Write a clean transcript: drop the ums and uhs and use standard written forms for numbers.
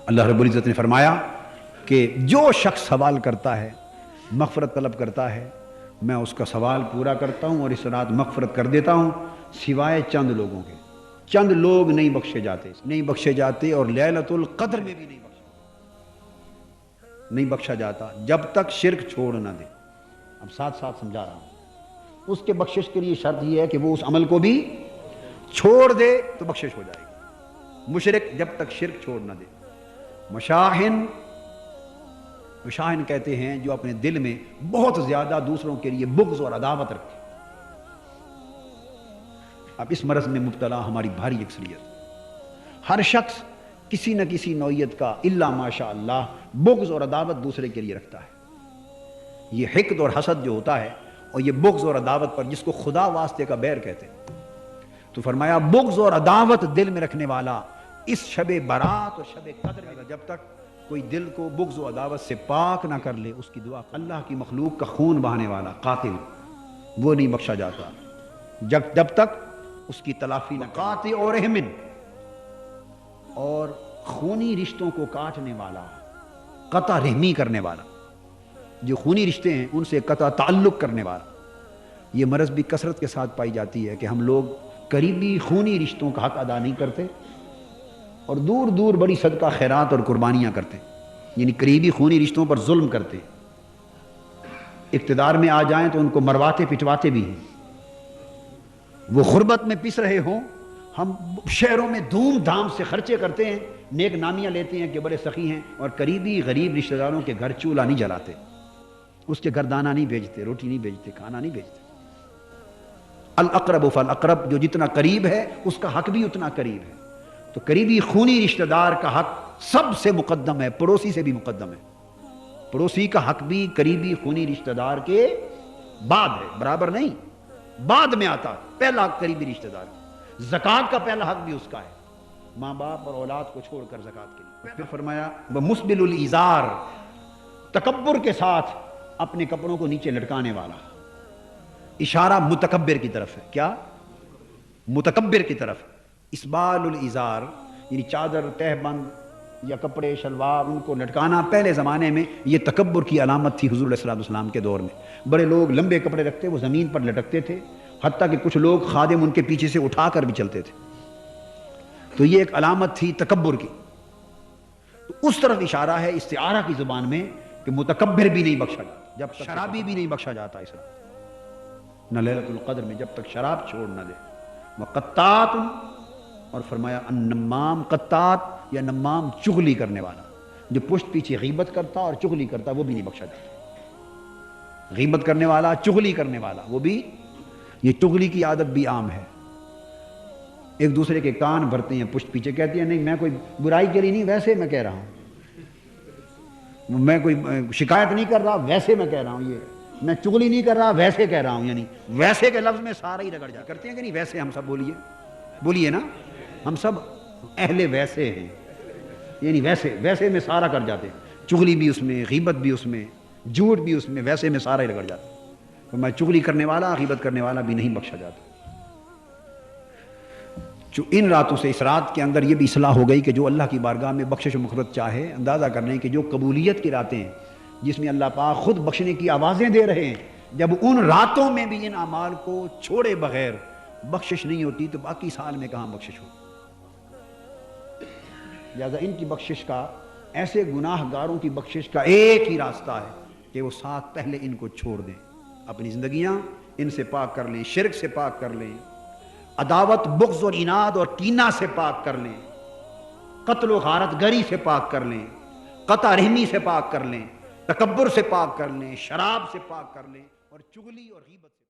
اللہ رب العزت نے فرمایا کہ جو شخص سوال کرتا ہے، مغفرت طلب کرتا ہے، میں اس کا سوال پورا کرتا ہوں اور اس رات مغفرت کر دیتا ہوں، سوائے چند لوگوں کے۔ چند لوگ نہیں بخشے جاتے اور لیلۃ القدر میں بھی نہیں بخشا جاتا جب تک شرک چھوڑ نہ دے۔ اب ساتھ ساتھ سمجھا رہا ہوں، اس کے بخشش کے لیے شرط یہ ہے کہ وہ اس عمل کو بھی چھوڑ دے تو بخشش ہو جائے گی۔ مشرک جب تک شرک چھوڑ نہ دے۔ مشاہن کہتے ہیں جو اپنے دل میں بہت زیادہ دوسروں کے لیے بغض اور عداوت رکھتے۔ اب اس مرض میں مبتلا ہماری بھاری اکثریت، ہر شخص کسی نہ کسی نوعیت کا الا ماشاء اللہ بغض اور عداوت دوسرے کے لیے رکھتا ہے۔ یہ حقد اور حسد جو ہوتا ہے اور یہ بغض اور عداوت پر جس کو خدا واسطے کا بیر کہتے ہیں، تو فرمایا بغض اور عداوت دل میں رکھنے والا اس شب برات اور شب قدر میں جب تک کوئی دل کو بغض و عداوت سے پاک نہ کر لے، اس کی دعا اللہ کی مخلوق کا خون بہانے والا قاتل وہ نہیں بخشا جاتا جب تک اس کی تلافی نہ قاطع اور رحم، اور خونی رشتوں کو کاٹنے والا، قطع رحمی کرنے والا، جو خونی رشتے ہیں ان سے قطع تعلق کرنے والا۔ یہ مرض بھی کثرت کے ساتھ پائی جاتی ہے کہ ہم لوگ قریبی خونی رشتوں کا حق ادا نہیں کرتے اور دور دور بڑی صدقہ خیرات اور قربانیاں کرتے، یعنی قریبی خونی رشتوں پر ظلم کرتے، اقتدار میں آ جائیں تو ان کو مرواتے پٹواتے بھی ہیں۔ وہ غربت میں پس رہے ہوں، ہم شہروں میں دھوم دھام سے خرچے کرتے ہیں، نیک نامیاں لیتے ہیں کہ بڑے سخی ہیں، اور قریبی غریب رشتہ داروں کے گھر چولہا نہیں جلاتے، اس کے گھر دانہ نہیں بھیجتے، روٹی نہیں بھیجتے، کھانا نہیں بھیجتے۔ الاقرب فالاقرب، جو جتنا قریب ہے اس کا حق بھی اتنا قریب ہے۔ تو قریبی خونی رشتہ دار کا حق سب سے مقدم ہے، پڑوسی سے بھی مقدم ہے۔ پڑوسی کا حق بھی قریبی خونی رشتہ دار کے بعد ہے، برابر نہیں، بعد میں آتا، پہلا حق قریبی رشتہ دار۔ زکوٰۃ کا پہلا حق بھی اس کا ہے، ماں باپ اور اولاد کو چھوڑ کر زکوٰۃ کے لیے۔ پھر فرمایا وَمُسْبِلُ الْإِزَارِ، تکبر کے ساتھ اپنے کپڑوں کو نیچے لٹکانے والا۔ اشارہ متکبر کی طرف ہے، کیا؟ متکبر کی طرف۔ اسبال الازار یعنی چادر، تہ بند یا کپڑے شلوار ان کو لٹکانا پہلے زمانے میں یہ تکبر کی علامت تھی۔ حضور علیہ السلام کے دور میں بڑے لوگ لمبے کپڑے رکھتے، وہ زمین پر لٹکتے تھے، حتیٰ کہ کچھ لوگ خادم ان کے پیچھے سے اٹھا کر بھی چلتے تھے۔ تو یہ ایک علامت تھی تکبر کی، تو اس طرف اشارہ ہے استعارہ کی زبان میں کہ متکبر بھی نہیں بخشا جاتا، جب تک شرابی بھی نہیں بخشا جاتا اس رات، نہ لیلۃ القدر میں جب تک شراب چھوڑ نہ دے۔ وقطات، اور فرمایا النمام، قطات یا نمام چغلی کرنے والا، جو پشت پیچھے غیبت کرتا اور چغلی کرتا وہ بھی نہیں بخشا جاتا۔ غیبت کرنے والا، چغلی کرنے والا، وہ بھی، یہ چغلی کی عادت بھی عام ہے۔ ایک دوسرے کے کان بھرتے ہیں پشت پیچھے، کہتے ہیں نہیں میں کوئی برائی کے لیے نہیں، ویسے میں کہہ رہا ہوں، میں کوئی شکایت نہیں کر رہا، ویسے میں کہہ رہا ہوں، یہ میں چغلی نہیں کر رہا، ویسے کہہ رہا ہوں، یعنی ویسے کے لفظ میں سارا ہی رگڑ جاتا۔ کرتے ہیں کہ نہیں ویسے؟ ہم سب بولیے نا، ہم سب اہل ویسے ہیں، یعنی ویسے میں سارا کر جاتے ہیں، چغلی بھی اس میں، غیبت بھی اس میں، جھوٹ بھی اس میں، ویسے میں سارا ہی رگڑ جاتا ہے۔ تو میں چغلی کرنے والا، غیبت کرنے والا بھی نہیں بخشا جاتا۔ جو ان راتوں سے اس رات کے اندر یہ بھی اصلاح ہو گئی کہ جو اللہ کی بارگاہ میں بخشش و مغفرت چاہے، اندازہ کر لیں کہ جو قبولیت کی راتیں ہیں جس میں اللہ پاک خود بخشنے کی آوازیں دے رہے ہیں، جب ان راتوں میں بھی ان اعمال کو چھوڑے بغیر بخشش نہیں ہوتی تو باقی سال میں کہاں بخشش ہوتی۔ لہذا ان کی بخشش کا، ایسے گناہ گاروں کی بخشش کا ایک ہی راستہ ہے کہ وہ ساتھ پہلے ان کو چھوڑ دیں، اپنی زندگیاں ان سے پاک کر لیں، شرک سے پاک کر لیں، عداوت، بغض اور عناد اور کینہ سے پاک کر لیں، قتل و غارت گری سے پاک کر لیں، قطع رحمی سے پاک کر لیں، تکبر سے پاک کر لیں، شراب سے پاک کر لیں اور چغلی اور غیبت سے